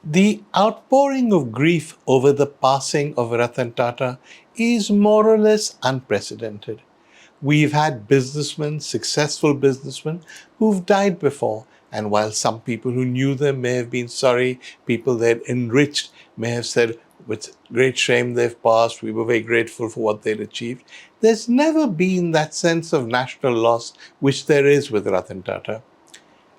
The outpouring of grief over the passing of Ratan Tata is more or less unprecedented. We've had businessmen, successful businessmen, who've died before. And while some people who knew them may have been sorry, people they'd enriched may have said, with great shame they've passed, we were very grateful for what they'd achieved. There's never been that sense of national loss which there is with Ratan Tata.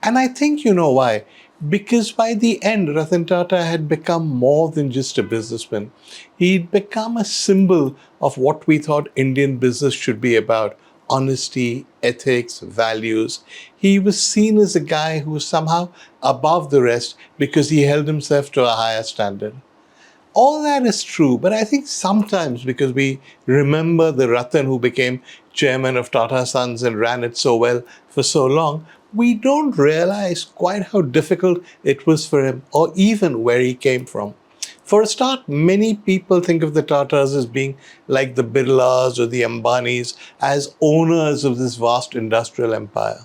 And I think you know why. Because by the end, Ratan Tata had become more than just a businessman. He'd become a symbol of what we thought Indian business should be about: honesty, ethics, values. He was seen as a guy who was somehow above the rest because he held himself to a higher standard. All that is true, but I think sometimes because we remember the Ratan who became chairman of Tata Sons and ran it so well for so long, we don't realize quite how difficult it was for him or even where he came from. For a start, many people think of the Tatas as being like the Birlas or the Ambanis, as owners of this vast industrial empire.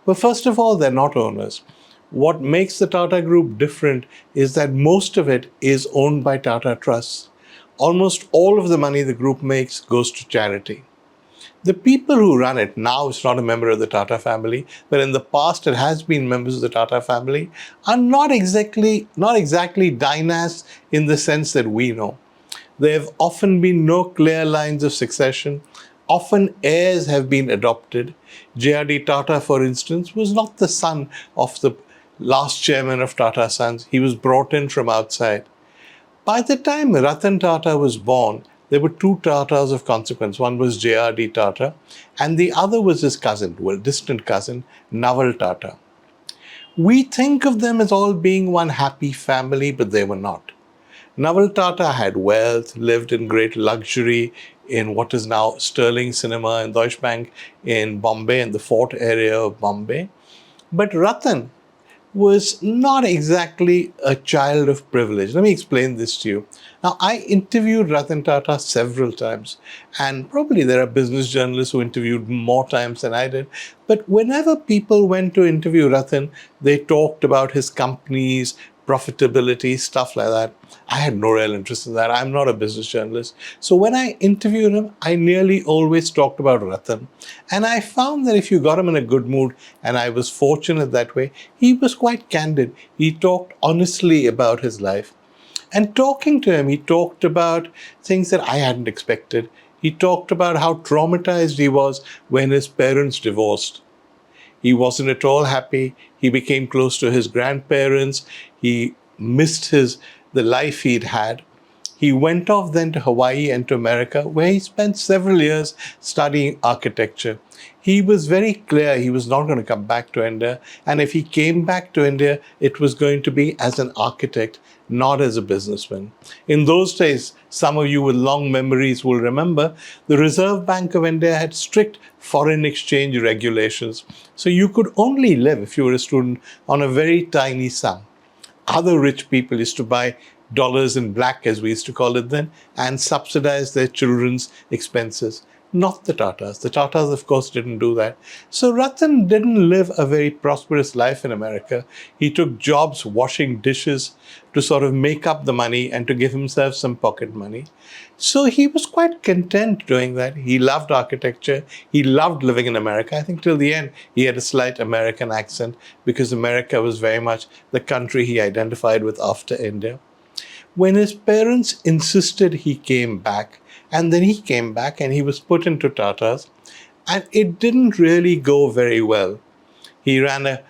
But first of all, they're not owners. What makes the Tata Group different is that most of it is owned by Tata Trusts. Almost all of the money the group makes goes to charity. The people who run it now, it's not a member of the Tata family, but in the past it has been members of the Tata family, are not exactly dynasts in the sense that we know. There have often been no clear lines of succession. Often heirs have been adopted. J.R.D. Tata, for instance, was not the son of the last chairman of Tata Sons. He was brought in from outside. By the time Ratan Tata was born, there were two Tatas of consequence. One was J.R.D. Tata, and the other was his cousin, well, distant cousin, Naval Tata. We think of them as all being one happy family, but they were not. Naval Tata had wealth, lived in great luxury in what is now Sterling Cinema and Deutsche Bank in Bombay, in the fort area of Bombay. But Ratan was not exactly a child of privilege. Let me explain this to you. Now, I interviewed Ratan Tata several times, and probably there are business journalists who interviewed more times than I did. But whenever people went to interview Ratan, they talked about his companies, profitability, stuff like that. I had no real interest in that. I'm not a business journalist. So when I interviewed him, I nearly always talked about Ratan. And I found that if you got him in a good mood, and I was fortunate that way, he was quite candid. He talked honestly about his life. And talking to him, he talked about things that I hadn't expected. He talked about how traumatized he was when his parents divorced. He wasn't at all happy. He became close to his grandparents. He missed the life he'd had. He went off then to Hawaii and to America, where he spent several years studying architecture. He was very clear he was not going to come back to India. And if he came back to India, it was going to be as an architect, not as a businessman. In those days, some of you with long memories will remember, the Reserve Bank of India had strict foreign exchange regulations. So you could only live, if you were a student, on a very tiny sum. Other rich people used to buy dollars in black, as we used to call it then, and subsidize their children's expenses. Not the Tatas. The Tatas, of course, didn't do that. So Ratan didn't live a very prosperous life in America. He took jobs washing dishes to sort of make up the money and to give himself some pocket money. So he was quite content doing that. He loved architecture. He loved living in America. I think till the end, he had a slight American accent because America was very much the country he identified with after India. When his parents insisted he came back, and then he came back and he was put into Tatas, and it didn't really go very well. He ran an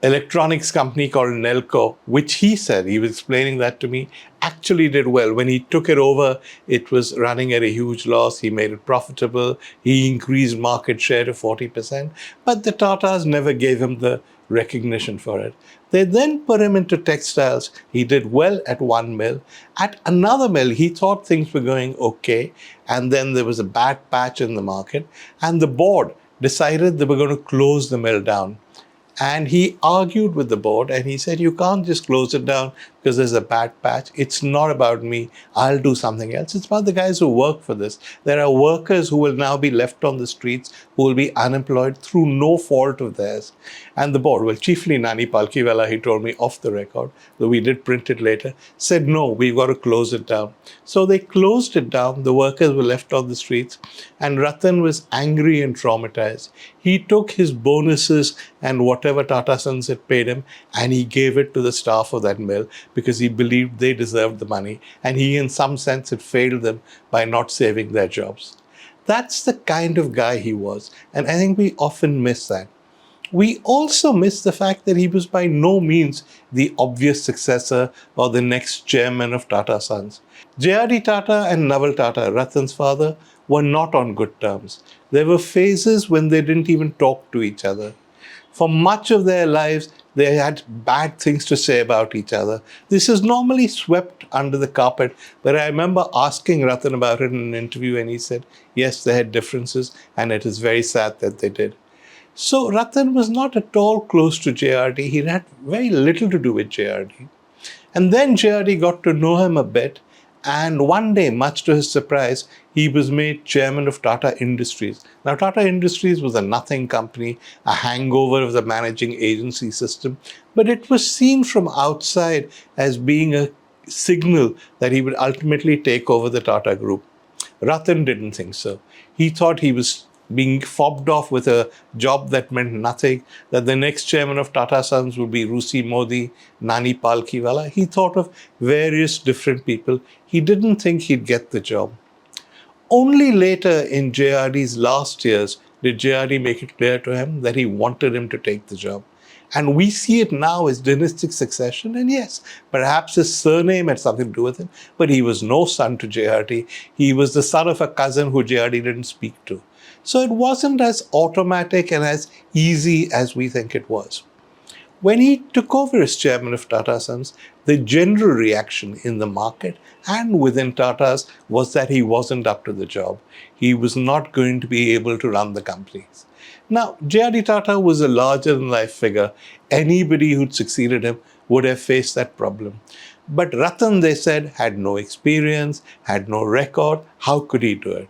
electronics company called Nelco, which he said, he was explaining that to me, actually did well. When he took it over, it was running at a huge loss. He made it profitable. He increased market share to 40%. But the Tatas never gave him the recognition for it. They then put him into textiles. He did well at one mill. At another mill, he thought things were going okay. And then there was a bad patch in the market. And the board decided they were going to close the mill down. And he argued with the board and he said, you can't just close it down because there's a bad patch. It's not about me. I'll do something else. It's about the guys who work for this. There are workers who will now be left on the streets, who will be unemployed through no fault of theirs. And the board, well, chiefly Nani Palkiwala, he told me off the record, though we did print it later, said, no, we've got to close it down. So they closed it down. The workers were left on the streets, and Ratan was angry and traumatized. He took his bonuses and whatever Tata Sons had paid him, and he gave it to the staff of that mill because he believed they deserved the money, and he, in some sense, had failed them by not saving their jobs. That's the kind of guy he was, and I think we often miss that. We also miss the fact that he was by no means the obvious successor or the next chairman of Tata Sons. J.R.D. Tata and Naval Tata, Ratan's father, were not on good terms. There were phases when they didn't even talk to each other. For much of their lives, they had bad things to say about each other. This is normally swept under the carpet, but I remember asking Ratan about it in an interview, and he said, yes, they had differences, and it is very sad that they did. So Ratan was not at all close to JRD. He had very little to do with JRD. And then JRD got to know him a bit. And one day, much to his surprise, he was made chairman of Tata Industries. Now, Tata Industries was a nothing company, a hangover of the managing agency system. But it was seen from outside as being a signal that he would ultimately take over the Tata Group. Ratan didn't think so. He thought he was being fobbed off with a job that meant nothing, that the next chairman of Tata Sons would be Rusi Modi, Nani Palkiwala. He thought of various different people. He didn't think he'd get the job. Only later in JRD's last years did JRD make it clear to him that he wanted him to take the job. And we see it now as dynastic succession. And yes, perhaps his surname had something to do with it, but he was no son to JRD. He was the son of a cousin who JRD didn't speak to. So it wasn't as automatic and as easy as we think it was. When he took over as chairman of Tata Sons, the general reaction in the market and within Tata's was that he wasn't up to the job. He was not going to be able to run the companies. Now, J.R.D. Tata was a larger-than-life figure. Anybody who'd succeeded him would have faced that problem. But Ratan, they said, had no experience, had no record. How could he do it?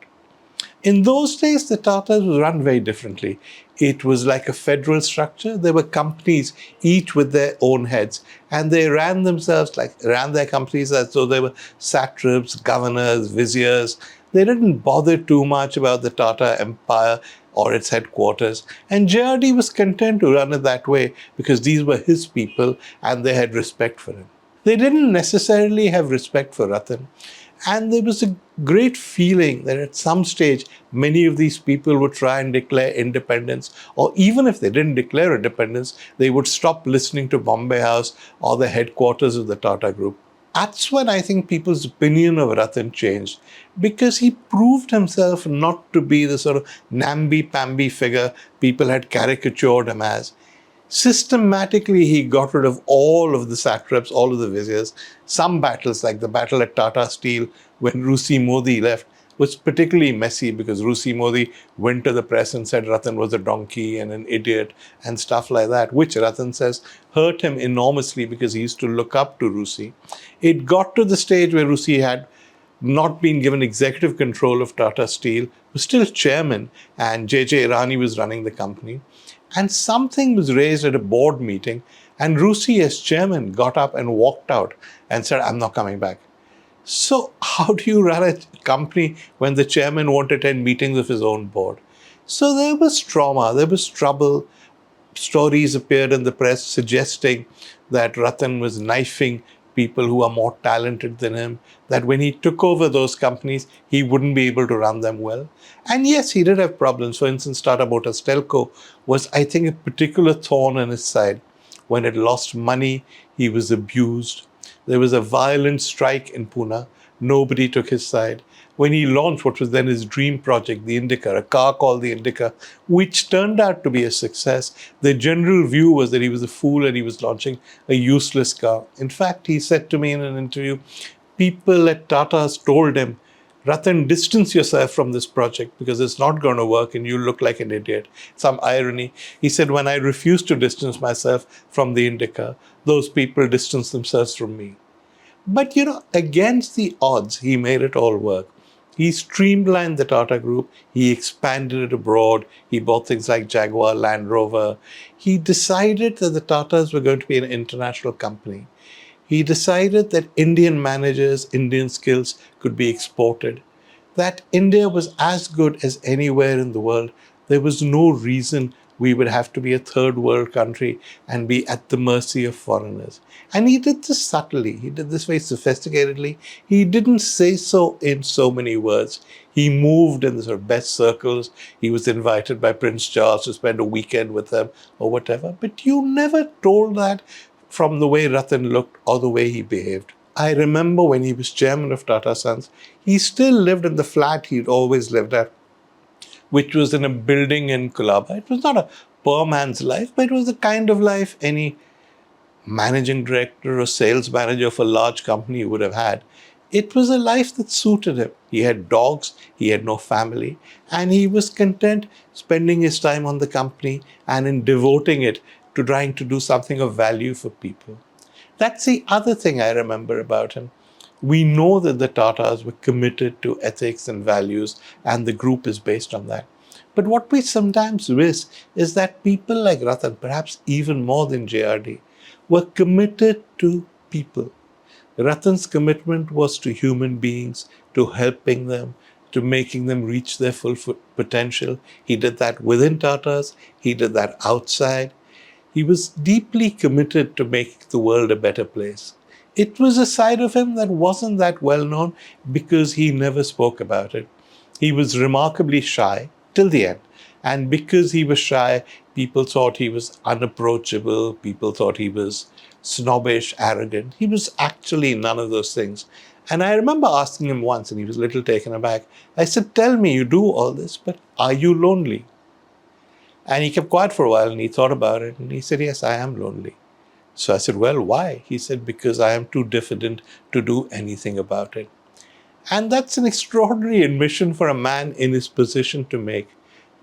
In those days, the Tatas was run very differently. It was like a federal structure. There were companies, each with their own heads, and they ran their companies as though they were satraps, governors, viziers. They didn't bother too much about the Tata empire or its headquarters. And JRD was content to run it that way because these were his people and they had respect for him. They didn't necessarily have respect for Ratan. And there was a great feeling that at some stage, many of these people would try and declare independence, or even if they didn't declare independence, they would stop listening to Bombay House or the headquarters of the Tata Group. That's when I think people's opinion of Ratan changed, because he proved himself not to be the sort of namby-pamby figure people had caricatured him as. Systematically, he got rid of all of the satraps, all of the viziers. Some battles, like the battle at Tata Steel when Rusi Modi left, was particularly messy because Rusi Modi went to the press and said Ratan was a donkey and an idiot and stuff like that, which Ratan says hurt him enormously because he used to look up to Rusi. It got to the stage where Rusi had not been given executive control of Tata Steel, was still chairman, and J.J. Irani was running the company. And something was raised at a board meeting, and Rusi, as chairman, got up and walked out and said, I'm not coming back. So how do you run a company when the chairman won't attend meetings of his own board? So there was trauma, there was trouble. Stories appeared in the press suggesting that Ratan was knifing people who are more talented than him, that when he took over those companies, he wouldn't be able to run them well. And yes, he did have problems. For instance, Tata Motors Telco was, I think, a particular thorn in his side. When it lost money, he was abused. There was a violent strike in Pune. Nobody took his side. When he launched what was then his dream project, the Indica, a car called the Indica, which turned out to be a success, the general view was that he was a fool and he was launching a useless car. In fact, he said to me in an interview, people at Tata's told him, Ratan, distance yourself from this project because it's not going to work and you look like an idiot. Some irony. He said, when I refused to distance myself from the Indica, those people distanced themselves from me. But against the odds, he made it all work. He streamlined the Tata Group. He expanded it abroad. He bought things like Jaguar, Land Rover. He decided that the Tatas were going to be an international company. He decided that Indian managers, Indian skills could be exported, that India was as good as anywhere in the world. There was no reason we would have to be a third world country and be at the mercy of foreigners. And he did this subtly. He did this very sophisticatedly. He didn't say so in so many words. He moved in the sort of best circles. He was invited by Prince Charles to spend a weekend with them or whatever. But you never told that from the way Ratan looked or the way he behaved. I remember when he was chairman of Tata Sons, he still lived in the flat he'd always lived at, which was in a building in Colaba. It was not a poor man's life, but it was the kind of life any managing director or sales manager of a large company would have had. It was a life that suited him. He had dogs, he had no family, and he was content spending his time on the company and in devoting it to trying to do something of value for people. That's the other thing I remember about him. We know that the Tatas were committed to ethics and values, and the group is based on that. But what we sometimes miss is that people like Ratan, perhaps even more than JRD, were committed to people. Ratan's commitment was to human beings, to helping them, to making them reach their full potential. He did that within Tatas, he did that outside. He was deeply committed to making the world a better place. It was a side of him that wasn't that well known because he never spoke about it. He was remarkably shy till the end. And because he was shy, people thought he was unapproachable. People thought he was snobbish, arrogant. He was actually none of those things. And I remember asking him once, and he was a little taken aback. I said, "Tell me, you do all this, but are you lonely?" And he kept quiet for a while and he thought about it. And he said, "Yes, I am lonely." So I said, "Well, why?" He said, "Because I am too diffident to do anything about it." And that's an extraordinary admission for a man in his position to make.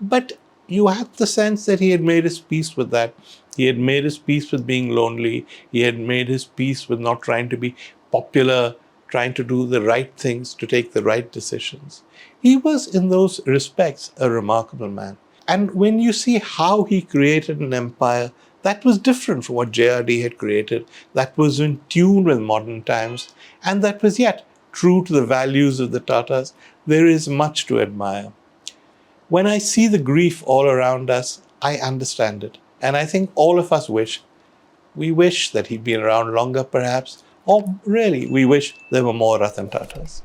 But you had the sense that he had made his peace with that. He had made his peace with being lonely. He had made his peace with not trying to be popular, trying to do the right things, to take the right decisions. He was, in those respects, a remarkable man. And when you see how he created an empire that was different from what JRD had created, that was in tune with modern times, and that was yet true to the values of the Tatas, there is much to admire. When I see the grief all around us, I understand it. And I think all of us we wish that he'd been around longer perhaps, or really, we wish there were more Ratan Tatas.